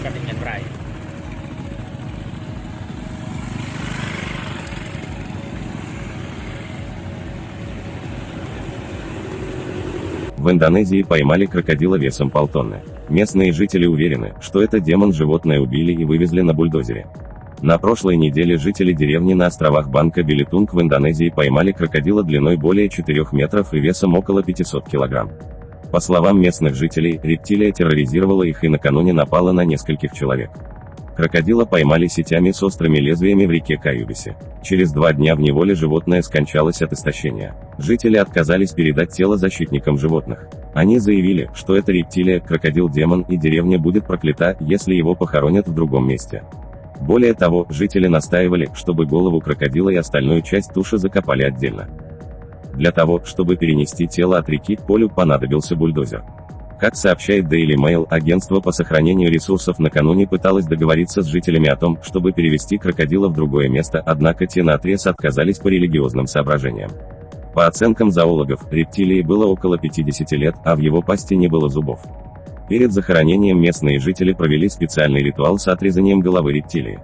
กันอย่างไร В Индонезии поймали крокодила весом полтонны. Местные жители уверены, что это демон животное убили и вывезли на бульдозере. На прошлой неделе жители деревни на островах Банка Белитунг в Индонезии поймали крокодила длиной более 4 метров и весом около 500 килограмм. По словам местных жителей, рептилия терроризировала их и накануне напала на нескольких человек. Крокодила поймали сетями с острыми лезвиями в реке Каюбисе. Через 2 дня в неволе животное скончалось от истощения. Жители отказались передать тело защитникам животных. Они заявили, что это рептилия, крокодил-демон, и деревня будет проклята, если его похоронят в другом месте. Более того, жители настаивали, чтобы голову крокодила и остальную часть туши закопали отдельно. Для того, чтобы перенести тело от реки к полю, понадобился бульдозер. Как сообщает Daily Mail, агентство по сохранению ресурсов накануне пыталось договориться с жителями о том, чтобы перевести крокодила в другое место, однако те наотрез отказались по религиозным соображениям. По оценкам зоологов, рептилии было около 50 лет, а в его пасти не было зубов. Перед захоронением местные жители провели специальный ритуал с отрезанием головы рептилии.